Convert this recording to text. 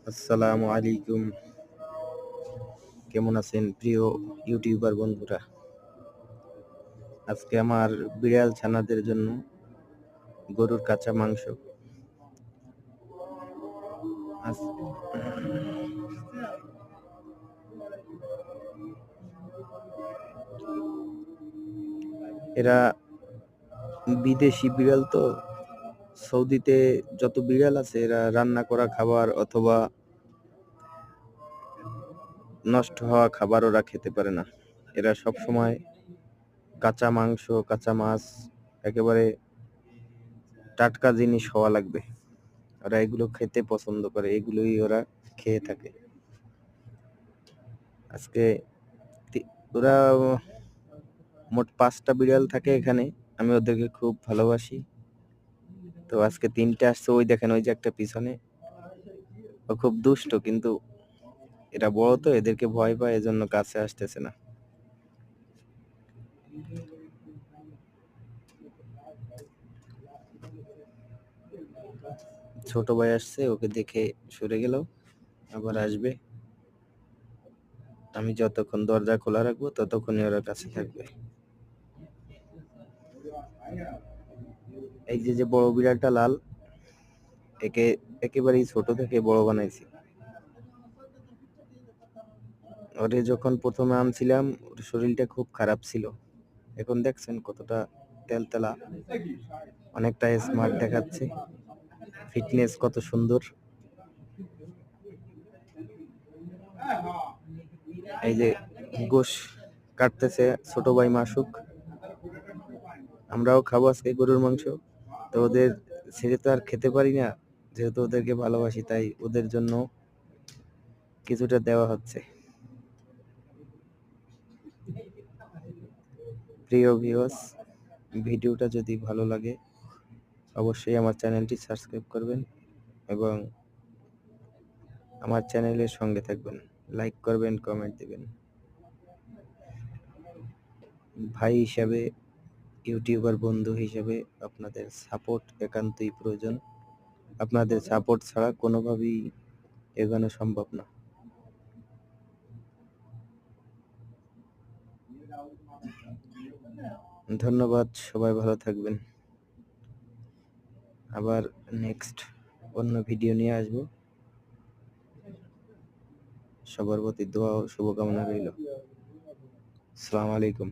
আসসালামু আলাইকুম। কেমন আছেন প্রিয় ইউটিউবার বন্ধুরা? আজকে আমার বিড়াল ছানাদের জন্য গরুর কাঁচা মাংস। আজ- এরা বিদেশি বিড়াল তো, সৌদিতে যত বিড়াল আছে এরা রান্না করা খাবার অথবা নষ্ট হওয়া খাবার ওরা খেতে পারে না। এরা সব সময় কাঁচা মাংস, কাঁচা মাছ, একেবারে টাটকা জিনিস হওয়া লাগবে। ওরা এগুলো খেতে পছন্দ করে, এগুলোই ওরা খেয়ে থাকে। আজকে ওরা মোট 5টা বিড়াল থাকে এখানে। আমি ওদেরকে খুব ভালোবাসি। তো আজকে 3টে আসছে, ওই দেখেন ওই যে একটা পিছনে, ও খুব দুষ্ট, কিন্তু এরা বড় তো এদেরকে ভয় পায়, এজন্য কাছে আসতেছে না। ছোট ভাই আসছে, ওকে দেখে সরে গেল, আবার আসবে। আমি যতক্ষণ দরজা খোলা রাখবো ততক্ষণই ওরা কাছে থাকবে। এই যে যে বড় বিড়ালটা লাল, একে একেবারেই ছোট থেকে বড় বানাইছি। ওরে যখন প্রথমে আনছিলাম ওর শরীরটা খুব খারাপ ছিল, এখন দেখছেন কতটা তেলতেলা, অনেকটা স্মার্ট দেখাচ্ছে, ফিটনেস কত সুন্দর। এই যে গোশ কাটতেছে ছোট ভাই মাসুক, আমরাও খাবো আজকে গরুর মাংস। তো ওদের ছেড়ে তো আর খেতে পারি না, যেহেতু ওদেরকে ভালোবাসি, তাই ওদের জন্য কিছুটা দেওয়া হচ্ছে। প্রিয় ভিউয়ার্স, ভিডিওটা যদি ভালো লাগে অবশ্যই আমার চ্যানেলটি সাবস্ক্রাইব করবেন এবং আমার চ্যানেলের সঙ্গে থাকবেন, লাইক করবেন, কমেন্ট দিবেন। ভাই হিসাবে, ইউটিউবার বন্ধু হিসেবে আপনাদের সাপোর্ট একান্তই প্রয়োজন। আপনাদের সাপোর্ট ছাড়া কোনোভাবেই এগোনো সম্ভব না। ধন্যবাদ, সবাই ভালো থাকবেন। আবার নেক্সট অন্য ভিডিও নিয়ে আসবো। সবার প্রতি দোয়া ও শুভকামনা রইল। আসসালামু আলাইকুম।